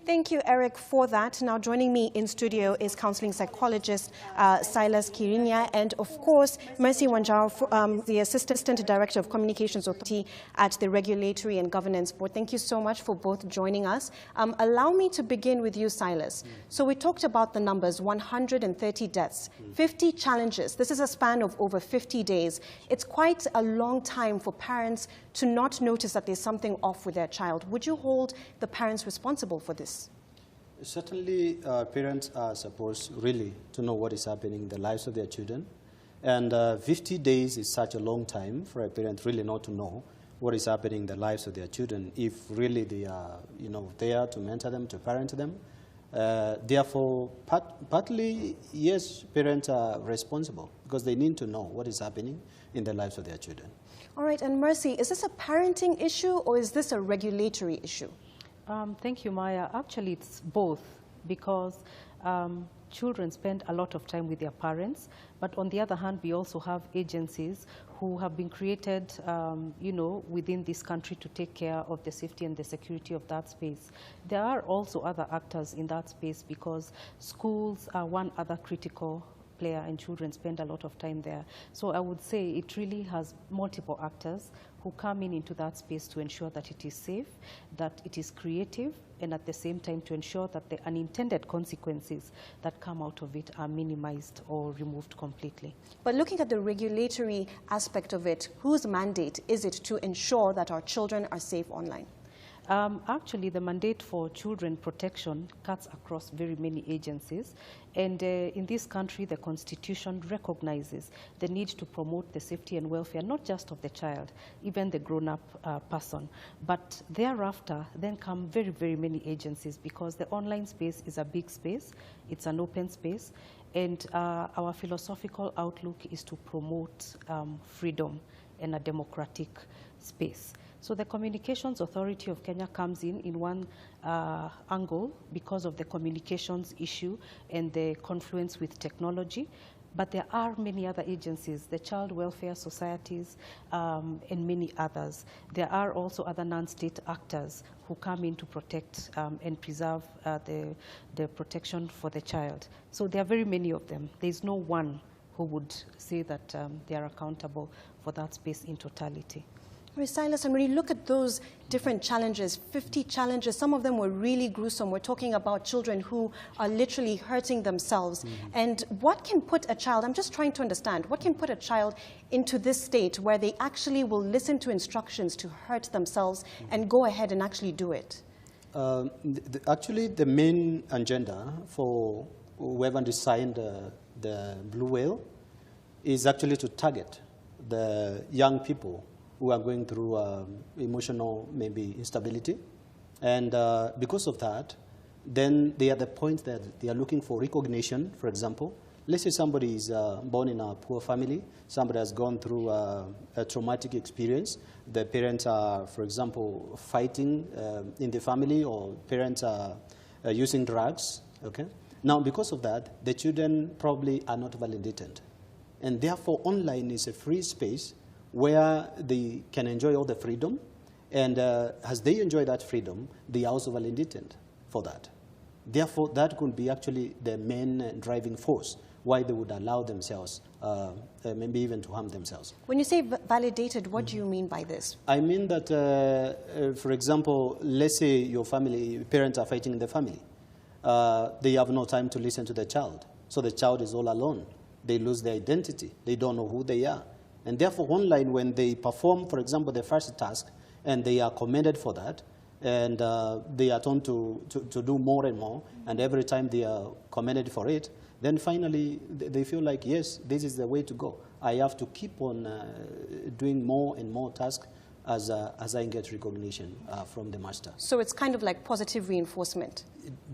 Thank you, Eric, for that. Now, joining me in studio is counseling psychologist Silas Kiriinya, and of course, Mercy Wanjao, the Assistant Director of Communications Authority at the Regulatory and Governance Board. Thank you so much for both joining us. Allow me to begin with you, Silas. So we talked about the numbers, 130 deaths, 50 challenges. This is a span of over 50 days. It's quite a long time for parents to not notice that there's something off with their child. Would you hold the parents responsible for this? Certainly, parents are supposed really to know what is happening in the lives of their children. And 50 days is such a long time for a parent really not to know what is happening in the lives of their children if really they are, there to mentor them, to parent them. Therefore, partly, yes, parents are responsible because they need to know what is happening in the lives of their children. All right, and Mercy, is this a parenting issue or is this a regulatory issue? Thank you, Maya. Actually, it's both because children spend a lot of time with their parents, but on the other hand, we also have agencies who have been created, within this country to take care of the safety and the security of that space. There are also other actors in that space because schools are one other critical player and children spend a lot of time there. So I would say it really has multiple actors who come into that space to ensure that it is safe, that it is creative, and at the same time to ensure that the unintended consequences that come out of it are minimized or removed completely. But looking at the regulatory aspect of it, whose mandate is it to ensure that our children are safe online? Actually, the mandate for children protection cuts across very many agencies. And in this country, the Constitution recognizes the need to promote the safety and welfare, not just of the child, even the grown-up person. But thereafter, then come very, very many agencies because the online space is a big space. It's an open space. And our philosophical outlook is to promote freedom and a democratic space. So the Communications Authority of Kenya comes in one angle because of the communications issue and the confluence with technology. But there are many other agencies, the child welfare societies, and many others. There are also other non-state actors who come in to protect and preserve the protection for the child. So there are very many of them. There's no one who would say that they are accountable for that space in totality. Silas, and when you look at those different challenges, 50 challenges, some of them were really gruesome. We're talking about children who are literally hurting themselves. And what can put a child, I'm just trying to understand, what can put a child into this state where they actually will listen to instructions to hurt themselves and go ahead and actually do it? Actually, the main agenda for whoever designed the blue whale is actually to target the young people who are going through emotional, maybe, instability. And because of that, then they are the point that they are looking for recognition, for example. Let's say somebody is born in a poor family, somebody has gone through a traumatic experience. The parents are, for example, fighting in the family, or parents are using drugs, okay? Now, because of that, the children probably are not validated. And therefore, online is a free space where they can enjoy all the freedom, and as they enjoy that freedom, they are also validated for that. Therefore, that could be actually the main driving force why they would allow themselves, maybe even to harm themselves. When you say validated, what do you mean by this? I mean that, for example, let's say your parents are fighting in the family. They have no time to listen to the child, so the child is all alone. They lose their identity. They don't know who they are. And therefore, online, when they perform, for example, the first task, and they are commended for that, and they are told to do more and more, and every time they are commended for it, then finally they feel like, yes, this is the way to go. I have to keep on doing more and more tasks as I get recognition from the master. So it's kind of like positive reinforcement?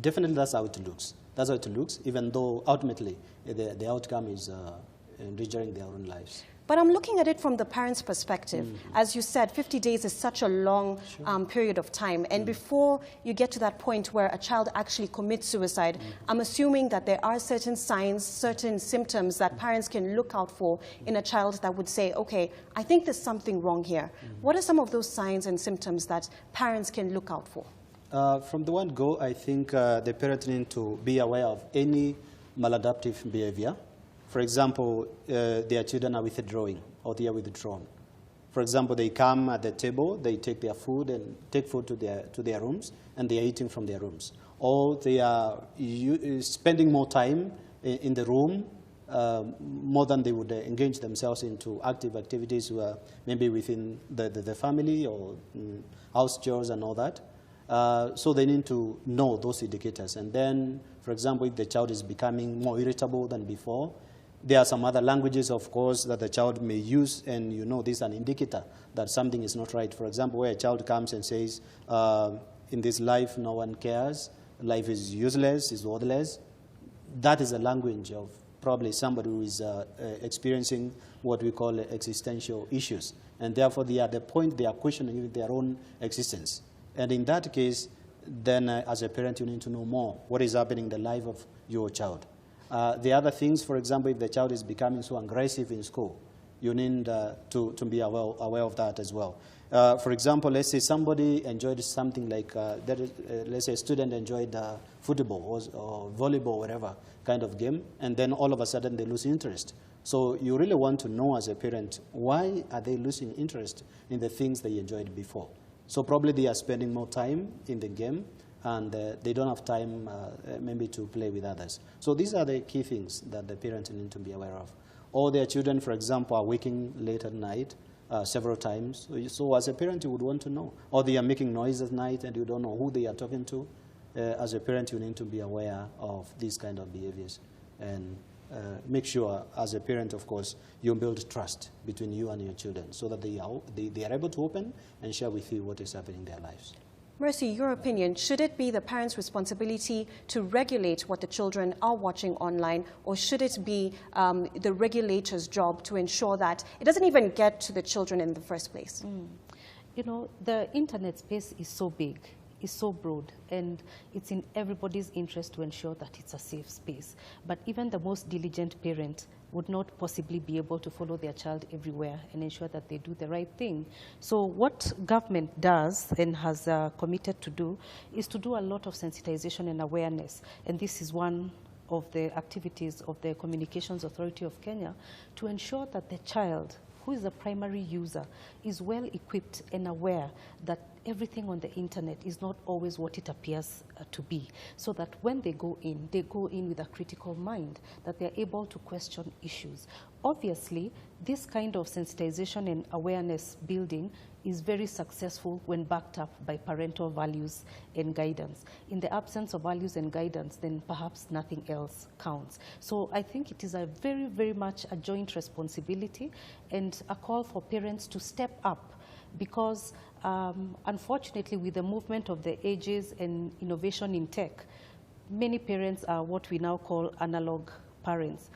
Definitely, that's how it looks. That's how it looks, even though ultimately the outcome is enriching their own lives. But I'm looking at it from the parent's perspective. As you said, 50 days is such a long period of time. And before you get to that point where a child actually commits suicide, I'm assuming that there are certain signs, certain symptoms that parents can look out for in a child that would say, okay, I think there's something wrong here. What are some of those signs and symptoms that parents can look out for? From the one go, I think the parents need to be aware of any maladaptive behavior. For example, their children are withdrawing or they are withdrawn. For example, they come at the table, they take their food and take food to their rooms, and they are eating from their rooms. Or they are spending more time in the room, more than they would engage themselves into active activities maybe within the family or house chores and all that. So they need to know those indicators. And then, for example, if the child is becoming more irritable than before, there are some other languages, of course, that the child may use, and you know this is an indicator that something is not right. For example, where a child comes and says, in this life, no one cares, life is useless, is worthless, that is a language of probably somebody who is experiencing what we call existential issues. And therefore, they are at the point they are questioning their own existence. And in that case, then as a parent, you need to know more what is happening in the life of your child. The other things, for example, if the child is becoming so aggressive in school, you need to be aware of that as well. For example, let's say somebody enjoyed something like, let's say a student enjoyed football or volleyball, whatever kind of game, and then all of a sudden they lose interest. So you really want to know as a parent, why are they losing interest in the things they enjoyed before? So probably they are spending more time in the game, and they don't have time maybe to play with others. So these are the key things that the parents need to be aware of. Or their children, for example, are waking late at night several times. So as a parent, you would want to know. Or they are making noise at night and you don't know who they are talking to. As a parent, you need to be aware of these kind of behaviors. And make sure, as a parent, of course, you build trust between you and your children so that they are able to open and share with you what is happening in their lives. Mercy, your opinion, should it be the parents' responsibility to regulate what the children are watching online, or should it be the regulator's job to ensure that it doesn't even get to the children in the first place? You know, the internet space is so big, is so broad, and it's in everybody's interest to ensure that it's a safe space. But even the most diligent parent would not possibly be able to follow their child everywhere and ensure that they do the right thing. So what government does and has committed to do is to do a lot of sensitization and awareness. And this is one of the activities of the Communications Authority of Kenya, to ensure that the child, who is the primary user, is well equipped and aware that everything on the internet is not always what it appears to be, so that when they go in with a critical mind, that they're able to question issues. Obviously, this kind of sensitization and awareness building is very successful when backed up by parental values and guidance. In the absence of values and guidance, then perhaps nothing else counts. So I think it is a very, very much a joint responsibility and a call for parents to step up, because unfortunately, with the movement of the ages and innovation in tech, many parents are what we now call analog parents,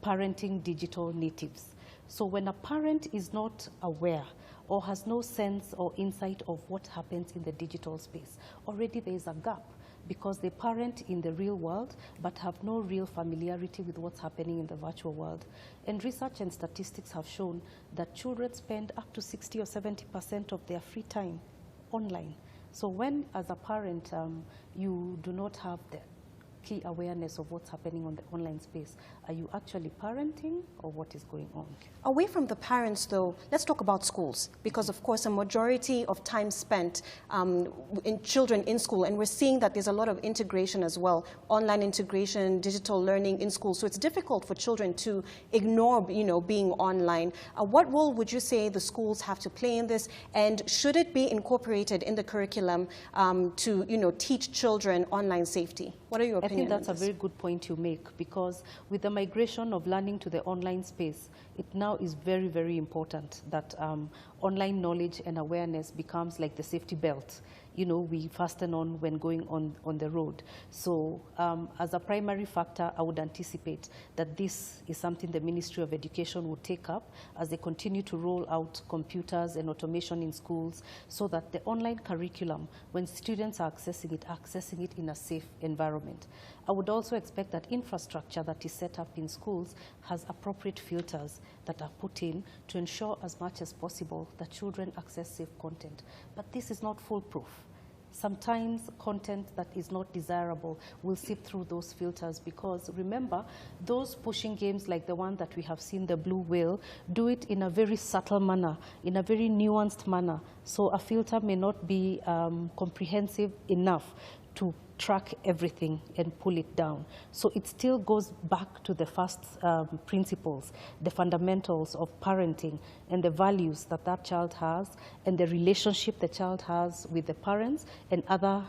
parenting digital natives. So when a parent is not aware or has no sense or insight of what happens in the digital space, already there is a gap, because they parent in the real world but have no real familiarity with what's happening in the virtual world. And research and statistics have shown that children spend up to 60 or 70% of their free time online. So when, as a parent, you do not have the key awareness of what's happening on the online space, are you actually parenting, or what is going on? Away from the parents, though, let's talk about schools, because, of course, a majority of time spent in children in school, and we're seeing that there's a lot of integration as well, online integration, digital learning in school, so it's difficult for children to ignore, being online. What role would you say the schools have to play in this, and should it be incorporated in the curriculum to, teach children online safety? What are your opinions? I think that's a very good point you make, because with the migration of learning to the online space, it now is very, very important that online knowledge and awareness becomes like the safety belt, we fasten on when going on the road. So as a primary factor, I would anticipate that this is something the Ministry of Education would take up as they continue to roll out computers and automation in schools, so that the online curriculum, when students are accessing it in a safe environment. I would also expect that infrastructure that is set up in schools has appropriate filters that are put in to ensure as much as possible that children access safe content. But this is not foolproof. sometimes content that is not desirable will seep through those filters, because remember, those pushing games like the one that we have seen, the blue whale, do it in a very subtle manner, in a very nuanced manner. So a filter may not be comprehensive enough to track everything and pull it down. So it still goes back to the first principles, the fundamentals of parenting and the values that that child has and the relationship the child has with the parents and other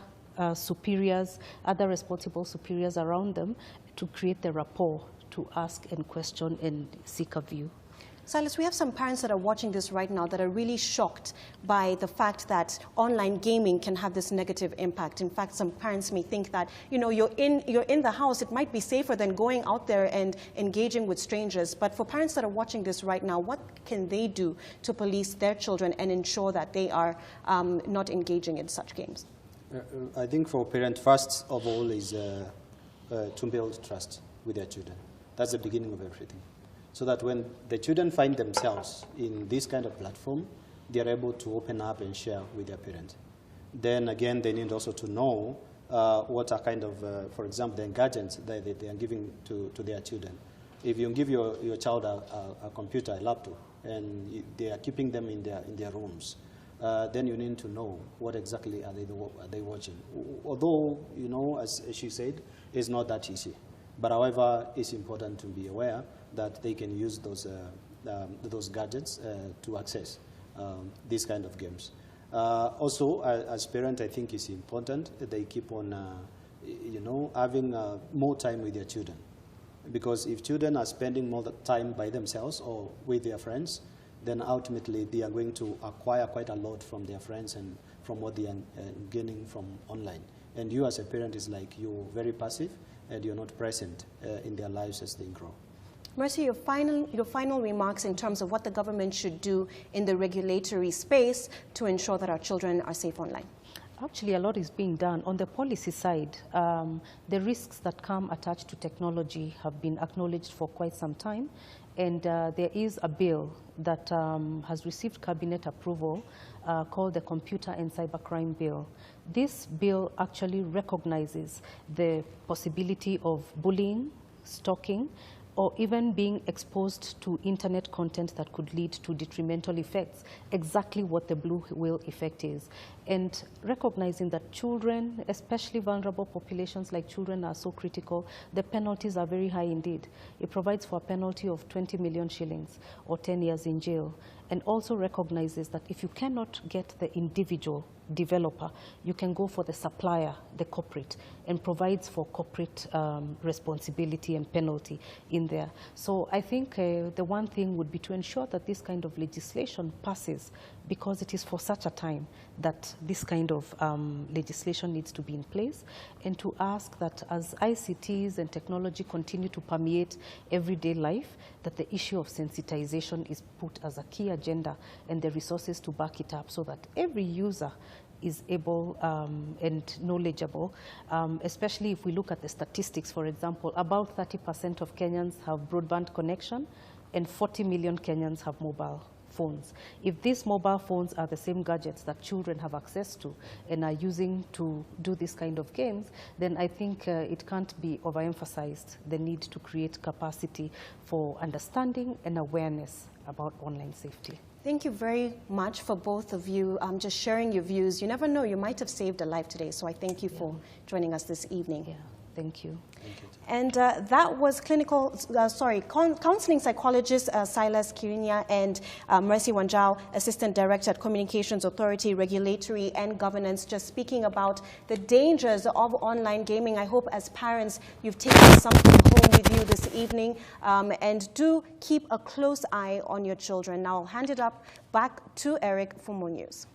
superiors, other responsible superiors around them, to create the rapport to ask and question and seek a view. Silas, we have some parents that are watching this right now that are really shocked by the fact that online gaming can have this negative impact. In fact, some parents may think that, you know, you're in the house, it might be safer than going out there and engaging with strangers. But for parents that are watching this right now, what can they do to police their children and ensure that they are not engaging in such games? I think for parents, first of all, is to build trust with their children. That's the beginning of everything. So that when the children find themselves in this kind of platform, they are able to open up and share with their parents. Then again, they need also to know what are kind of, for example, the gadgets that they are giving to their children. If you give your child a computer, a laptop, and they are keeping them in their rooms, then you need to know what exactly are they watching. Although, you know, as she said, it's not that easy. But however, it's important to be aware that they can use those gadgets to access these kind of games. Also, as parents, I think it's important that they keep on, you know, having more time with their children. Because if children are spending more time by themselves or with their friends, then ultimately they are going to acquire quite a lot from their friends and from what they are gaining from online. And you as a parent is like you're very passive and you're not present in their lives as they grow. Mercy, your final remarks in terms of what the government should do in the regulatory space to ensure that our children are safe online. Actually, a lot is being done. On the policy side, the risks that come attached to technology have been acknowledged for quite some time. And there is a bill that has received cabinet approval called the Computer and Cybercrime Bill. This bill actually recognizes the possibility of bullying, stalking, or even being exposed to internet content that could lead to detrimental effects, exactly what the blue whale effect is. And recognizing that children, especially vulnerable populations like children, are so critical, the penalties are very high indeed. It provides for a penalty of 20 million shillings or 10 years in jail, and also recognizes that if you cannot get the individual developer, you can go for the supplier, the corporate, and provides for corporate responsibility and penalty in there. So I think the one thing would be to ensure that this kind of legislation passes, because it is for such a time that this kind of legislation needs to be in place, and to ask that as ICTs and technology continue to permeate everyday life, that the issue of sensitization is put as a key agenda and the resources to back it up, so that every user is able and knowledgeable, especially if we look at the statistics. For example, about 30% of Kenyans have broadband connection and 40 million Kenyans have mobile phones. If these mobile phones are the same gadgets that children have access to and are using to do this kind of games, then I think it can't be overemphasized, the need to create capacity for understanding and awareness about online safety. Thank you very much for both of you just sharing your views. You never know, you might have saved a life today, so I thank you for joining us this evening. Yeah, thank you. Thank you. And that was counseling psychologist Silas Kiriinya and Mercy Wanjau, Assistant Director at Communications Authority, Regulatory and Governance, just speaking about the dangers of online gaming. I hope as parents you've taken something home with you this evening, and do keep a close eye on your children. Now I'll hand it back to Eric for more news.